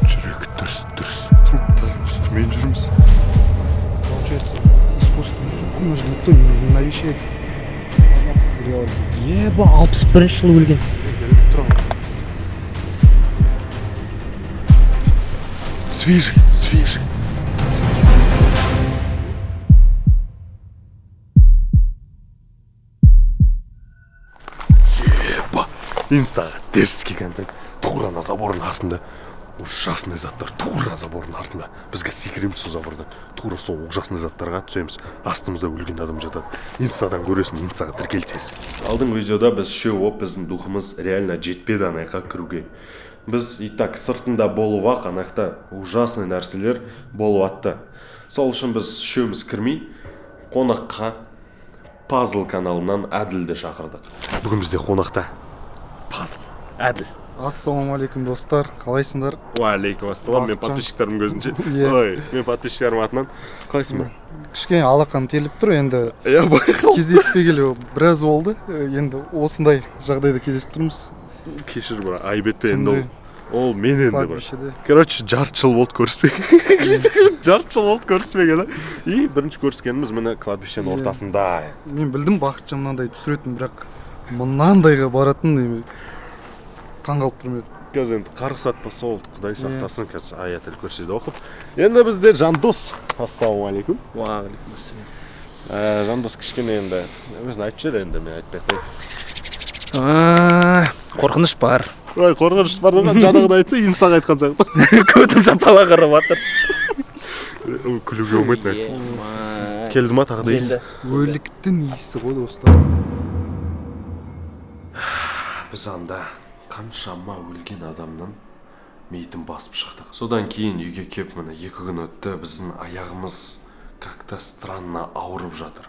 жүрек дүрс трубтан үстімен жүрміз. Получается, искусственный жук, он же никто не навещает. Еба, 61 жыл өлген. Свежий. Еба, инстаға дерзкий контент. Тура на забордың артында. Ужасный заттар тура забордың артында. Бізге секіреміз сол забордан. Тура сол ужасный заттарға түсеміз. Астымызда өлген адам жатады. Инстадан көресің, инстаға тіркелсіз. Алдыңғы видеода біз шоу біздің духымыз реально жетпеді анайқа кіруге. Біз и так сыртында болу ақ, анақта ужасный нәрселер болу атты. Сол үшін біз шоуымыз кірмей, қонаққа Пазл каналынан Әділді шақырдық. Бүгін бізде қонақта Пазл, Әділ. Ассалаумағалейкум достар, қалайсыңдар? Уағалейкум ассалам, мен подписчиктарым көзінше. Ой, мен подписчиктарым атынан. Қалайсың ба? Кішкене алақаным теліп тұр, енді байқал. кездеспегелі біраз болды. Енді осындай жағдайда кездесіп тұрмыз. Кешір бұра, айбетпе енді ол мен енді бұра. Кладбищеде. Короче, жарты жыл болды көріспеген. Жарты жыл болды көріспеген. И бірінші көріскеніміз міне кладбищенің ортасында. Мен білдім бақытжан мынандай түсіретін, бірақ мынандайға баратын таңғалып тұрмын. Қазір енді қарғыс атпа сол Құдай сақтасын, қазір аятел көрседі оқып. Енді бізде Жандос. Ассалаумағалейкум. Уағалейкум ассалам. Жандос кішкене енді өзін айтып жүр, енді мен айтпай қояйын. Қорқыныш бар. Ой, қорқыныш бар деген жаңағыда айтса, инстаға айтқан сияқты. Көтім жапала қарап жатыр. Күлуге болмайды. Келді ма тағы да иіс? Өліктің иісі ғой достар. Біз анда қаншама өлген адамның мейітін басып шықтық. Содан кейін үйге кеп міне 2 күн өтті, біздің аяғымыз как-то странно ауырып жатыр.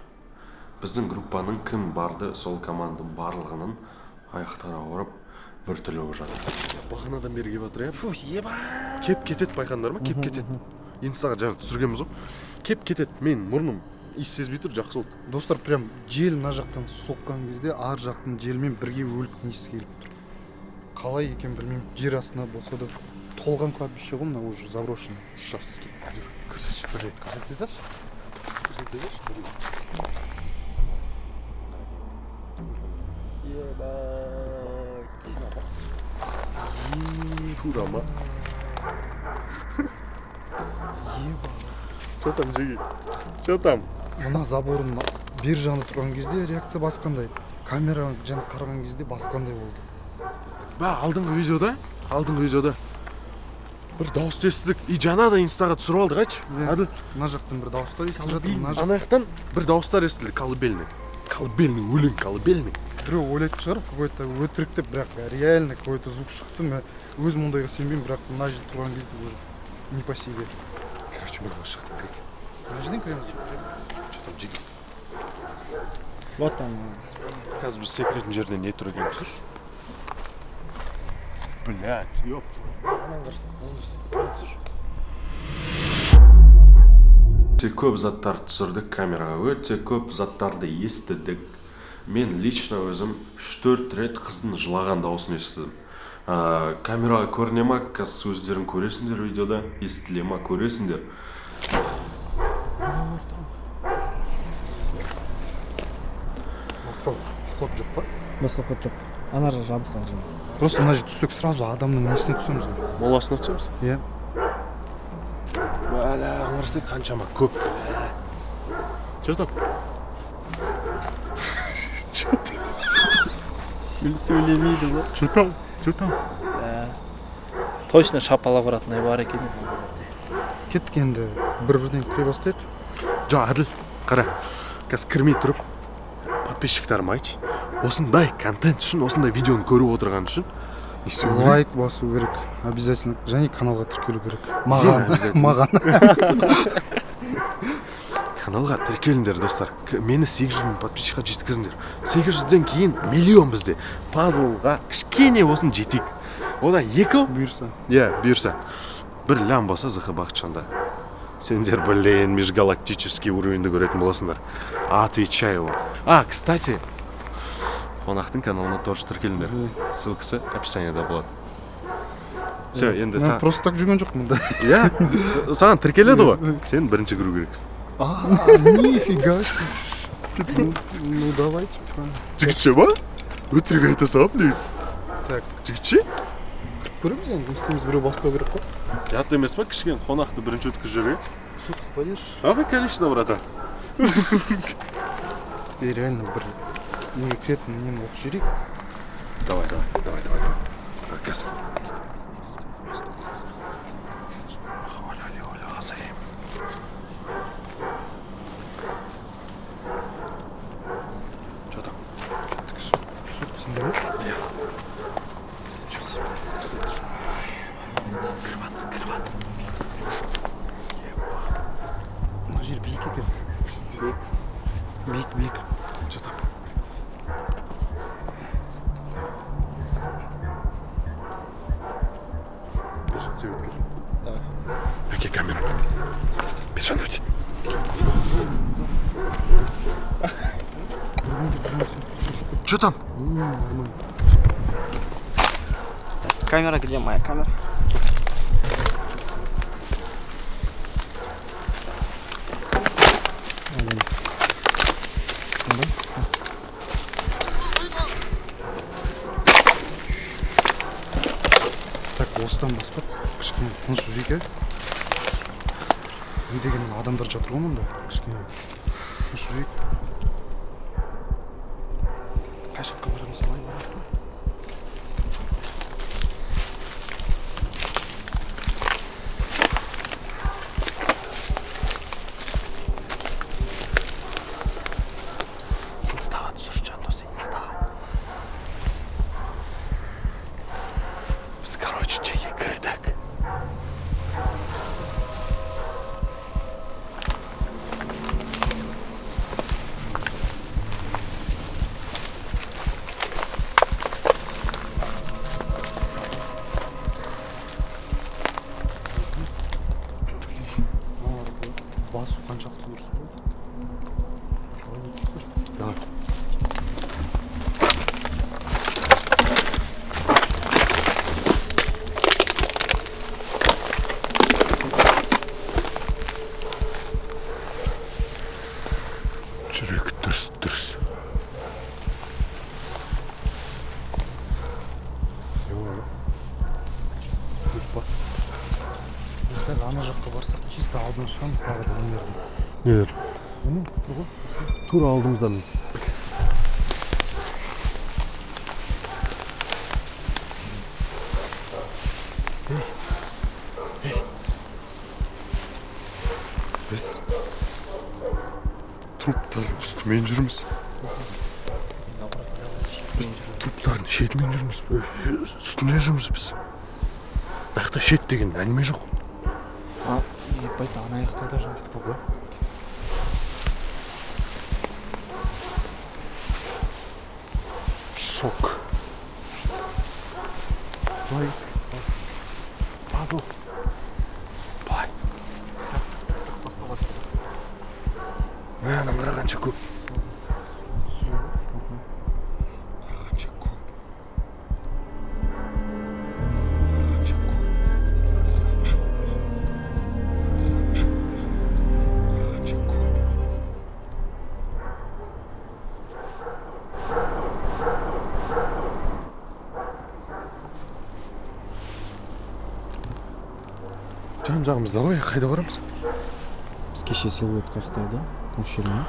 Біздің группаның кім барды, сол команданың барлығының аяқтары ауырып бір түрлі болып жатыр. Бағанадан бері кеп жатыр, Фу, еба. Кеп кетеді, байқандар ма? Кеп кетеді. Инстаға жаңа түсіргенбіз ғой. Кеп кетеді. Мен мұрным иіс сезбей тұр, жақсы болды. Достар, прям жел мына жақтан соққан кезде ар жақтың желмен бірге өліктің иісі келіп тұр. Қалай екен білмеймін, жер астына болса да толған кладбище ғой, мына уже заброшенный. Жас көрсетші, бір рет көрсетесіз? Курама. Что там, Жиги? Что там? Мына забордың бер жағында тұрған кезде реакция басқандай. Камера жаңа қараған кезде басқандай болды. Алдыңғы видеода бір дауысты естідік. И жаңа да инстаға түсіріп алдық, айтшы. Әділ. Мына жақтан бір дауыстар естіліп жатыр. Мына жақ. Ана жақтан бір дауыстар естілді, колыбельный. Колыбельный, өлең колыбельный. Біреу ойлайтын шығар, какой-то өтірік деп, бірақ реально какой-то звук шықты. Мен өзім мұндайға сенбеймін, бірақ мына жерде тұрған кезде уже не по себе. Короче, мен шықты керек. Мына жерден кіреміз. Что там, Жиги? Вот там. Қазір біз секіретін жерден не тұр екен, түсірші. Блядь, ёп. Өте көп заттар түсірдік камераға, өте көп заттарды естідік. Мен лично өзім 3-4 рет қыздың жылаған дауысын естідім. Камераға көріне ма, қазір өздерің көресіңдер видеода, естіле ма, көресіңдер. Басқа вход жоқ па? Басқа ход жоқ. Ана жақ жабық қар жақ. Просто мына жерде түссек сразу адамның несіне түсеміз ғой. Моласына түсеміз? Иә. Бәлі, аңырсы қаншама көп. Че там? Сөйлемейді ғой. Че там? Точно шапалақ ұратындай бар екен. Кеттік енді бір-бірден кіре бастайық. Әділ, қара. Қазір кірмей тұрып, подписчиктарым айтшы. Осындай контент үшін, осындай видеоны көріп отырған үшін лайк басу керек, обязательно. Және каналға тіркелу керек. Маған. Каналға тіркеліңдер, достар. Мені 800 мың подписчикқа жеткізіңдер. 800-ден кейін миллион бізде. Пазлға кішкене осын жетейік. Одан 2 бұйырса. Бұйырса. Бір лям болса зықы бақытжанда. Сендер блин, межгалактический уровеньді көретін боласыңдар. Отвечаю вам. Кстати, қонақтың каналына тоже тіркеліңдер. Ссылкасы описаниеда болады. Все, енді мен саған просто так жүрген жоқпын да. иә саған тіркеледі ғой сен бірінші кіру керексің Нифига себе. Ну давайте. жігітше ма өтірік айта салам негізі Так, жігітше кіріп көреміз енді не істейміз, біреу бастау керек қой. ұят емес па кішкене қонақты бірінші өткізіп жіберейік Сотку подержишь? ага конечно братан И реально бір неге кіретін нені оқып жіберейік. давай так қазір что там Сотка сенде ме? Мына жер биік екен. Биік. что там бұған себеп әке камера бержан өтеді что там Камера где моя камера? Так, осыдан бастап кішкене тыныш жүрейік, ә? Не деген адамдар жатыр ғой мұнда. Кішкене тыныш жүрейік. Қай жаққа барамыз, былай барайық па? инстаға түсірші жандос инстаға біз короче жеге кірдік Басу қаншалықты дұрыс болады? давай жүрек дүрс Біз қазір ана жаққа барсақ, чисто алдына шығамыз тағы да өнерді. нелер Міне, тұр ғой. тура алдымыздан біз труптардың үстімен жүрміз біз труптардың шетімен жүрміз үстінде жүрміз біз мына жақта шет деген әңгіме жоқ Ебать, ана жақта да жан кетіп қалды. шок былай пазл былай мынаны қанша көп қанша көп жан жағымызда ғой қайда барамыз Біз кеше силуэт қаяқтарда, осы жерде.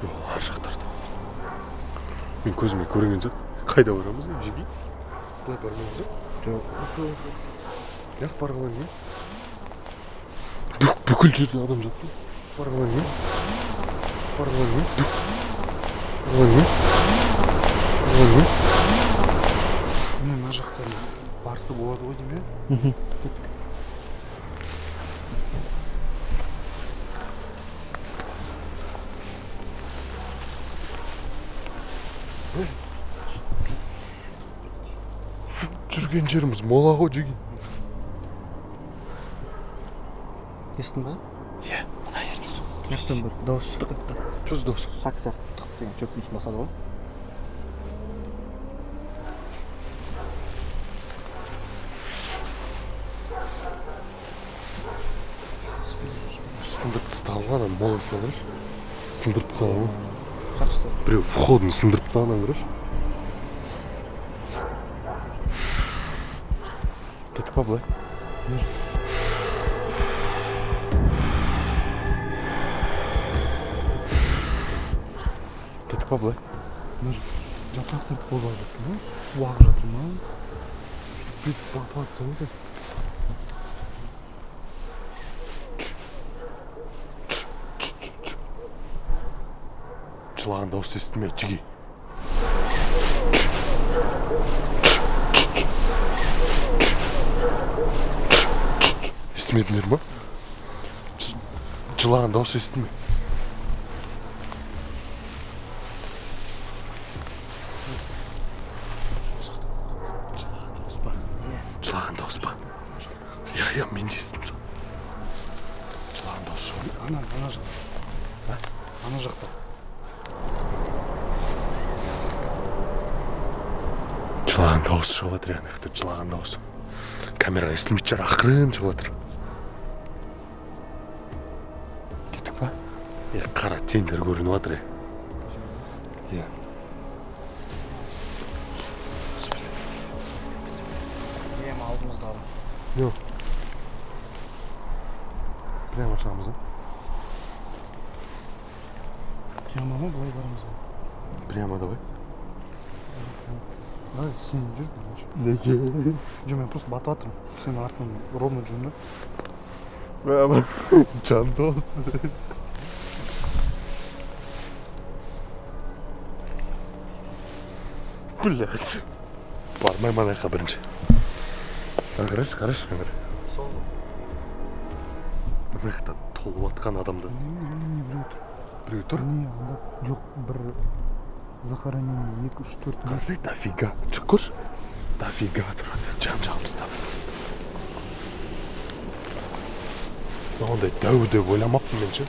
ол ар жақтарда мен көзіме көрінген зат қайда барамыз жеги былай бармаймыз ба Жоқ. неғып барғылаймын бүкіл жерде адам жатыр барғылаймын Міне мына жақтан барса болады ғой деймін, иә? жүрген жеріміз мола ғой жеги Естің ба? иә Мына жерден бір дауыс шықты. жүз дос Шақ сияқты тық деген шөптің ішін басады ғой. сындырып тасталған ана моласына қарашы. Сындырып тасталған. Қарсы. Біреу входын сындырып тастаған қарашы. Кетіп па былай? Кетіп па былай? Жатақтың қолға жатыр ма? Су ағып жатыр ма? Бүйтіп батып жатса ғой. Жылаған дауыс естілме, жиги. Естімедіңдер ма? Жылаған дауыс естілме. Жылаған дауыс па? Я, мен де естідім сол. Жылаған дауыс шығар. Ана жақта. Ана жақта. Жылаған дауыс шығып жатыр, ана жақта жылаған дауыс. Камераға естілмейді шығар, ақырын шығып жатыр. Кеттік па? Қара тендер көрініп жатыр. Иә. Прямо алдымызда. Yok. Прямо шығамыз, а? Прямо ма, былай барамыз ба? Прямо давай. Давай, сен жүр, Неге? жоқ, мен просто батып жатырмын. Сен артынан ровно жүрмін да. Прямо. Жандос. Блядь. Бармай мана жаққа бірінші. Қараш. Мына жақта толып жатқан адамды. Біреу тұр? Не, анда жоқ, бір захоронение 2, 3, 4. Қарасай, дофига. Шық көрші. Дофига тұр. Жан-жағымызда. Ондай дәу деп ойламаппын мен ше.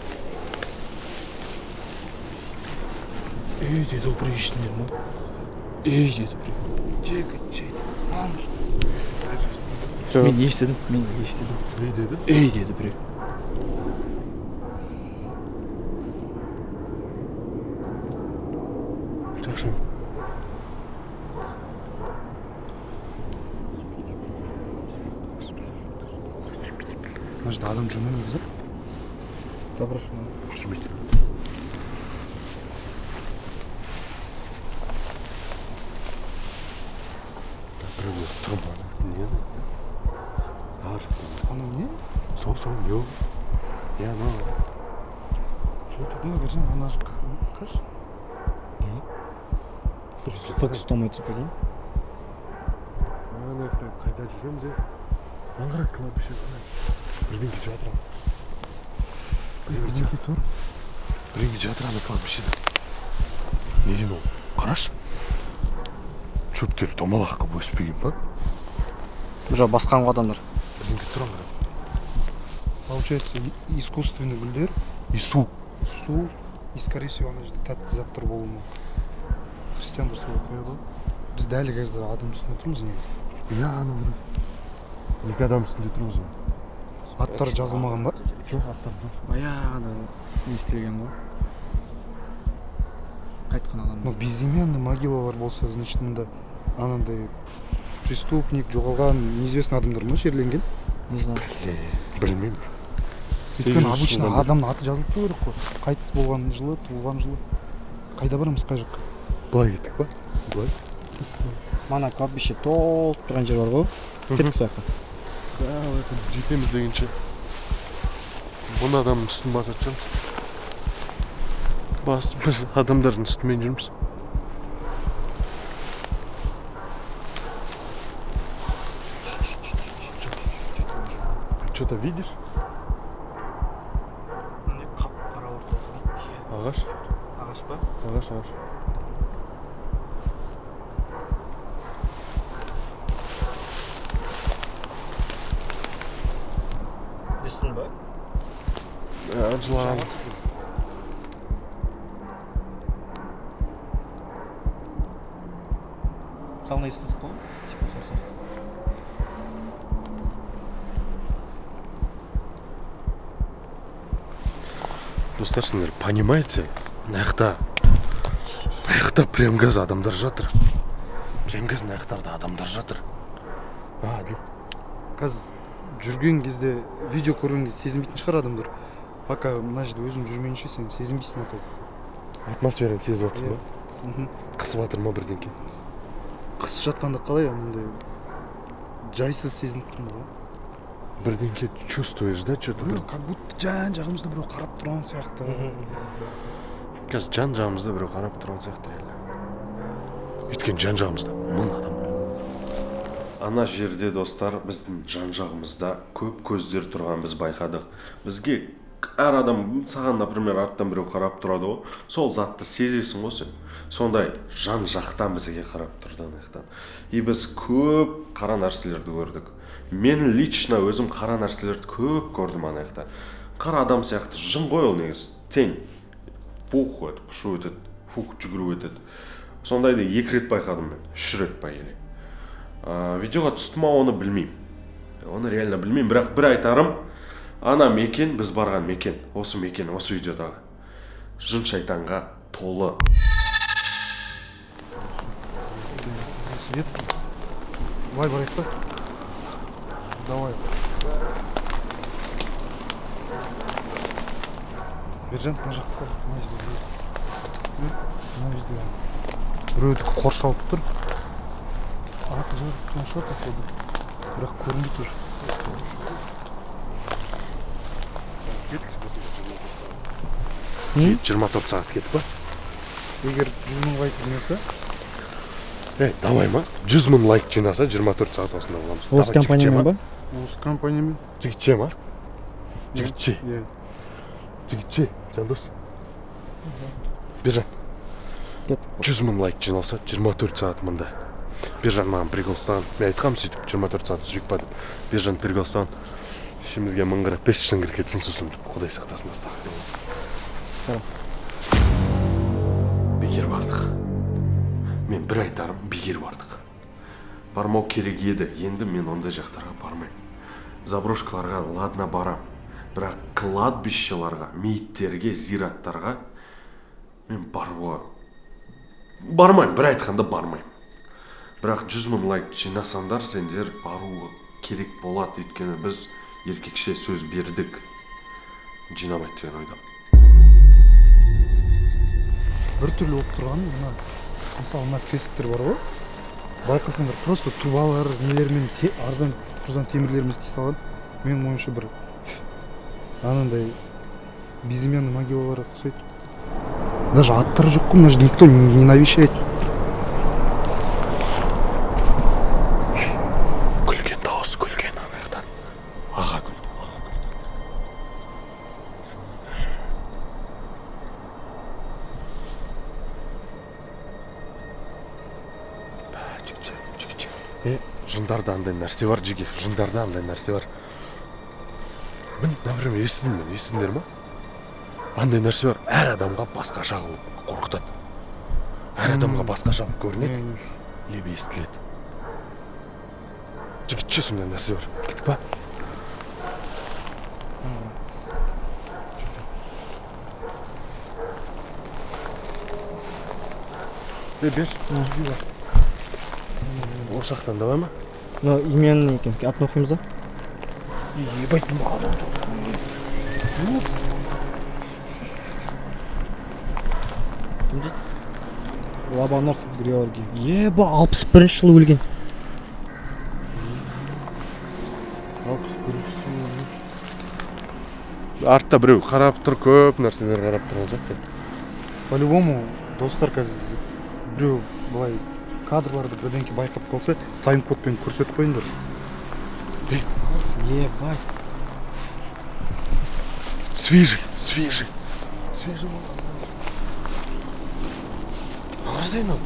Деді ол бір ештеңдер ма? Деді бір. Жек. Мен естідім. Не деді? Деді біреу. Жақсы. Мына жерде адам жүр ме негізі? Заброшено. Жүрмейді. Біреулер тұр ма? Не? Ар. Анау не? Сол, yok. Я, ну. Что ты давай берсең, ана жаққа қаш. Фокус ұстамайды прикинь. Ана қайда жүреміз, е? Аңғара кладбище. Бірдеңке жатыр ана. Бірдеңке тұр. Бірдеңке жатыр ана кладбищеде. Неден ол? Қараш. Шөптер домалаққа бөспеген ба? Жоқ, басқан адамдар. Бірдеңке тұр ана. Получается, искусственный гүлдер, Ису. су, и, скорее всего, ана жерде тәтті заттар болуы мүмкін. Христиандар солай қояды ғой. Біз дәл қазір адам үстінде тұрмыз негізі. Я, ана бір. Екі адам үстінде тұрмыз ба? Аттар жазылмаған ба? Жоқ, аттар жоқ. Баяғыда не істелген ғой. Қайтқан Но адамдар. безымянный могилалар болса, значит, мында анандай преступник, жоғалған, неизвестный адамдар ма жерленген? Не знаю. Білмеймін. Өйткені 800 обычно жылдан адамның аты жазылып тұру керек қой. Қайтыс болған жылы, туылған жылы. Қайда барамыз, қай жаққа? Былай кеттік па? Былай. Мана кладбище толып тұрған жер бар ғой. Кеттік сол жаққа. Жетеміз дегенше. Бұны адамның үстін басып жатырмыз. Біз адамдардың үстімен жүрміз. Что-то видишь? Не қап-қара орталығы. Ағаш? Ағаш па? Ағаш. Естің ба? Жылаған. Сауна естідік қой. Типа соса. достар, сендер понимаете, мына жақта прям газ адамдар жатыр. Прям газ мына жақтарда адамдар жатыр. Адил. қазір жүрген кезде, видео көрген кезде сезінбейтін шығар адамдар. Пока мына жерде өзің жүрмейінше сен сезінбейсің, оказывается. Атмосфераны сезіп жатсың ба? Мхм. Қысып жатыр ма бірдеңке? Қысып жатқанда қалай андай жайсыз сезініп тұрмын ғой. Бірдеңке чувствуешь, да, что-то бір. Как будто жан жағымызда біреу қарап тұрған сияқты. Қазір жан жағымызда біреу қарап тұрған сияқты әлі. Өйткені жан жағымызда мың адам. Ана жерде достар, біздің жан жағымызда көп көздер тұрған біз байқадық. Бізге әр адам, саған, например, арттан біреу қарап тұрады ғой, сол затты сезесің ғой сен. Сондай жан жақтан бізге қарап тұрды ана жақтан. И біз көп қара нәрселерді көрдік. Мен лично өзім қара нәрселерді көп көрдім ана жақта. Қара адам сияқты жын ғой ол негізі. Тең. Фух өтіп, ұшу өтеді, фух жүгіру өтеді. Сондайды 2 рет байқадым мен, 3 рет па еле. Видеоға түсті ма оны білмеймін. Оны реально білмеймін, бірақ бір айтарым, ана мекен, біз барған мекен, осы мекен, осы видеодағы жын шайтанға толы. Свет. Давай барайық та. Давай. Бержан, мына жаққа. Мына жерде. Біреуді қоршалып тұр. Арты жағы шығар походу. Бірақ көрінбей тұр. Кетік 24 сағат кетіп па? Егер 100 мың лайк жинаса, Давай ма? 100 мың лайк жинаса 24 сағат осында боламыз. Осы компаниямен ба? осы компаниямен. Жігітше ма? Жігітше. Иә. Жігітше, жандос. Бержан. 100 мың лайк жиналса 24 сағат мында. Бержан маған приколстаған. Мен айтқам сөйтіп 24 сағат жүрек па деп. Бержан приколстаған. Ішімізге мыңғыра 5 шыңғыр кетсін сосын. Құдай сақтасын астағы. Бекер бардық. Мен бір айтарым, бекер бардық. Бармау керек еді, енді мен ондай жақтарға бармаймын. Заброшкаларға ладно барам. Бірақ кладбищеларға, мейіттерге, зираттарға мен баруға бармаймын, бір айтқанда бармаймын. Бірақ 100 мың лайк жинасаңдар, сендер баруға керек болады, өйткені біз еркекше сөз бердік. Жинамайды деген ойдам. Бір түрлі болып тұрғаны, мысалы мына кресттер бар ғой. Байқасаңдар, просто трубалар, нелермен арзан темірлермен істей салған. Менің ойымша бір анандай безымянный могилаларға ұқсайды. Даже аттары жоқ қой, мына жерде никто не навещает. Күлген дауыс, күлген анаяқтан. Аға күлді. Жындарда андай нәрсе бар, жеге. Жындарда андай нәрсе бар. Мен, например, естідіңдер ма? Андай нәрсе бар, әр адамға басқаша қылып қорқытады. Әр адамға басқаша көрінеді, лебе естіледі. Жігітше сондай нәрсе бар. Кетіп па? Беш, ол жақтан давай ма? Но именный екен, атын оқимыз да? Ебать, адам жоқ. Кім дейді? Лобанов Георгий. Еба, 61 жылы өлген. 61. Артта біреу қарап тұр, көп нәрселер қарап тұрған сияқты. По-любому, достар қазір біреу былай кадрларды бірдеңке байқап қалса, тайм-кодпен көрсетіп қойыңдар. Ебать. Свежий. Арзай мынау.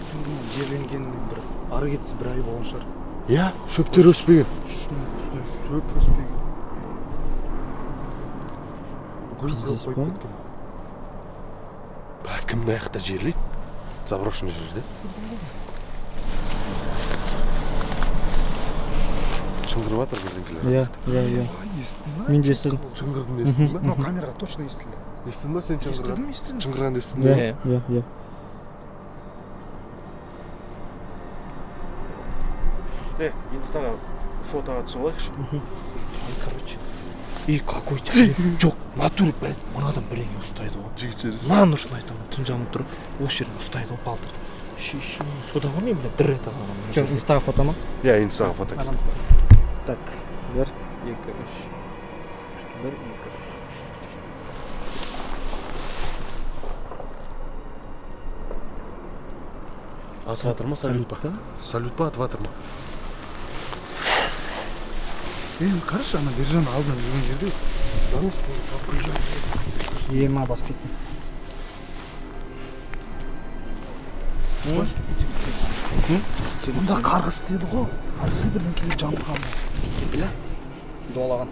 Жерленгеннен бір ары кетсе бір ай болған шығар. Иә, шөптер өспеген. Шөп өспеген. Здесь ба? Кім мына жақта жерлейді? Заброшенный жерде. шыңғырып жатыр бірдеңкелер. Иә. естідім ба? Мен де естідім. Шыңғырдың естідің ба? Мынау камераға точно естілді. Естідің ба сен шыңғырған? Естідім. Шыңғырғанды естідің ба? Иә. Инстаға фотоға түсіп алайықшы. Короче. И какой-то жоқ натуре блядь мынадан біреңе ұстайды ғой. Жігіттер. Мынаны шын айтамын түн жамылып тұрып осы жерден ұстайды ғой балтыр. Шиші содан ғой мен блядь дір ете қалғаным. Че, инстаға фото ма? Иә, инстаға фото. Так, 1, 2, 3. 1, 2, 3. Атып жатыр ма, салют па? Салют па, атып жатыр ма? Енді қарашы, ана Бержан алдынан жүрген жерде Ема басып кеттім. мұнда қарғыс деді ғой. Қарғысы бірден келіп жамылған. Бля? Дуалаған.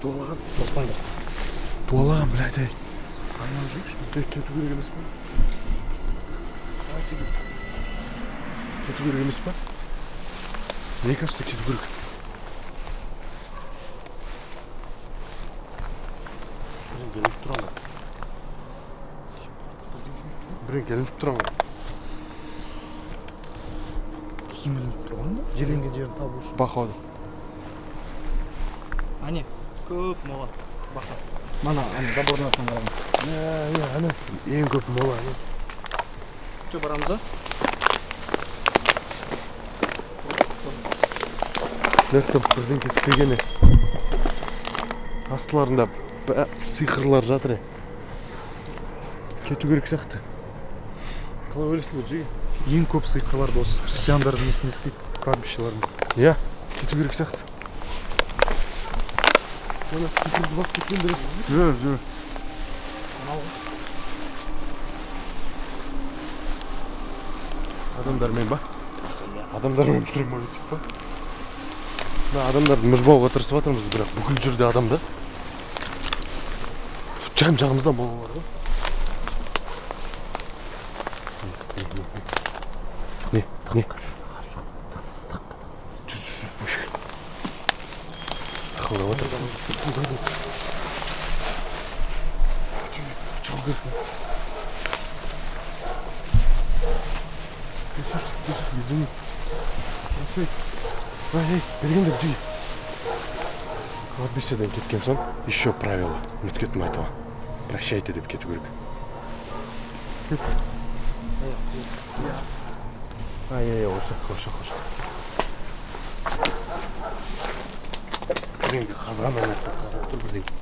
Дуалаған. Баспаңдар. Дуалаған, блядь, ай. Айналып жүрейікші. Кету керек емес па? Кету керек емес па? Мне кажется, кету керек. Блин, келіп тұрам. Кім ілініп тұрған да? Жерленген жерін табу үшін. Походу. Ане, көп мола. Бақа. Мана, ане, забордың артынан қараған. Ана, ең көп мола. Че, барамыз, а? Ләттіп бірдеңке істегені. Астыларында сиқырлар жатыр. Кету керек сияқты. Қалай ойлайсыңдар, жиі? Ең көп сиқырларды осы христиандардың несіне істейді, кладбищелердің. Иә, кету керек сияқты. Оны сиқырды басып кеткен дұрыс. Жүр. Адамдармен ба? Адамдармен тұрмай өтіп па? Адамдарды мұжбауға тырысып жатырмыз, бірақ бүкіл жерде адамда. Жан-жағымызда мол бар ғой. Не? Жүр. Тақылдап отыр. Извини. Бергендер, жи. Кладбищеден кеткен соң, еще правило. Ұмытып айтуға. Прощайте деп кету керек. Осы. Бірдеңке қазған аяқтан қазақ тұр бірдеңке.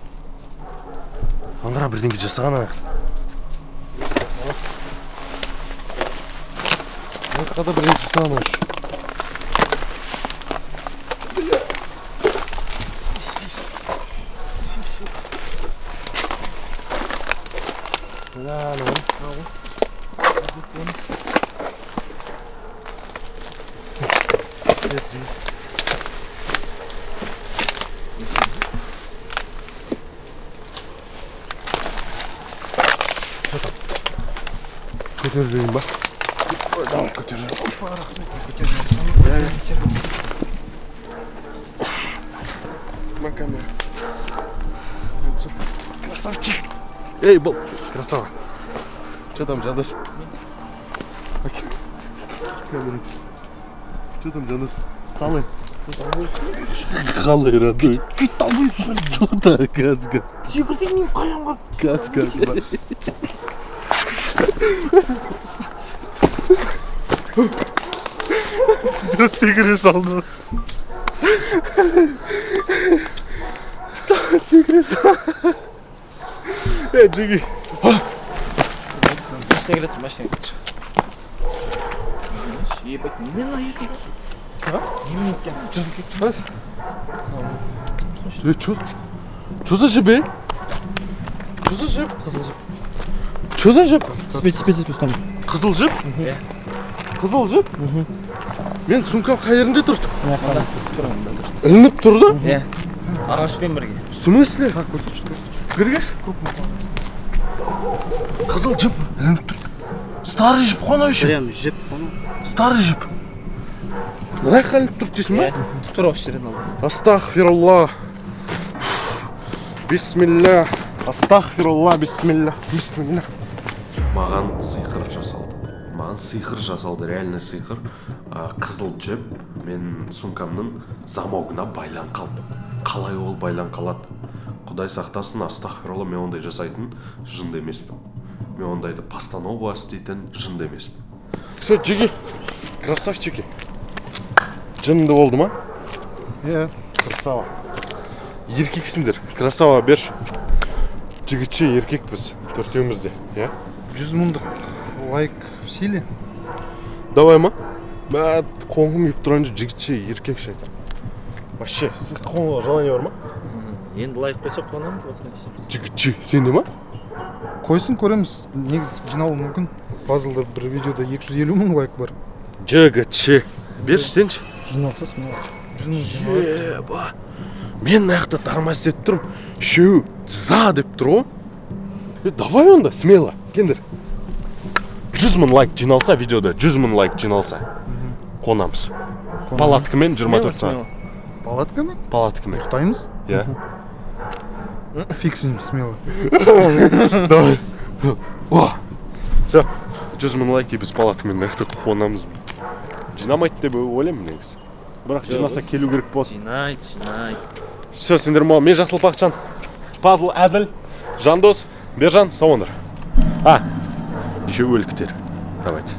Аңғара бірдеңке жасаған аяқ. Аяққа да бірдеңке жасаған аяқ. Көтер жүрейін ба? Давай, көтер жүрейін. Опа, рахмет, көтер жүрейін. На камеру. Красавчик. Эй, бол, красава. Что там, Жандос? Что там, Жандос? Қалай? Қалай, родной? Күйт албай тұрсың. Что-то, газ. Секірден мен қаянға. Газ. Дұрыс секіре салды. Секіре салды. Жеги. Машина келетші. Ебать, немен айысың? Немен екен? Что за жіп, Что за жіп? Спеть, там. Қызыл жіп? Қызыл жіп? Мен сумкам қай жерінде тұрды? Ілініп тұрды? Иә. Ағашпен бірге. В смысле? Кіргеш? Қызыл жіп ілініп тұрды. Старый жіп қона үшін. Прям жіп. Старый жіп. Мына ілініп тұрды дейсің ба? тура осы жерден ал. Астағфирулла. Бисмилля. Астағфирулла, бисмилля. Бисмилля. Маған сиқыр жасалды. Реальный сиқыр. Қызыл жіп мен сумкамның замогына байлан қалды. Қалай ол байлан қалады? Құдай сақтасын, астағфирулла, мен ондай жасайтын жынды емеспін. Мен ондайды постанова істейтін жынды емеспін. Все, жиги. Красавчики. Жынды болды ма? Иә. Красава. Еркексіңдер. Красава бер. Жігітше еркекпіз. Төртеумізде. Иә? 100 мыңдық лайк в силе. Давай ма? Бәт, қоңым еп тұрған жігітше еркек шайтан. Вообще, сіз қоңға желание бар ма? Енді лайк қойсақ қуанамыз, осыны кесеміз. Жігітше, сенде ма? Қойсын көреміз. Негіз жиналуы мүмкін. Базылда бір видеода 250 мың лайк бар. Жігітше. Берші сенші. Жиналса смело. 100 мың жиналады. Еба. Мен наяқта тармас етіп тұрмын. Шеу, за деп тұр ғой. Давай онда, смело. Кендір. 100 мың лайк жиналса видеода, 100 мың лайк жиналса. Қонамыз. Палаткамен 24 сағат. Палаткамен? Палаткамен. Ұйықтаймыз? Иә. Фиксим смело. Давай. О. Все. 100 мың лайк біз палаткамен наяқта қонамыз. Жинамайды деп ойлаймын негізі. Бірақ жинаса келу керек болады. Жинайды. Все, сендер мал, мен Жасыл Бақытжан, Пазыл Әділ, Жандос, Бержан, сау болыңдар. Еще өліктер. Давайте.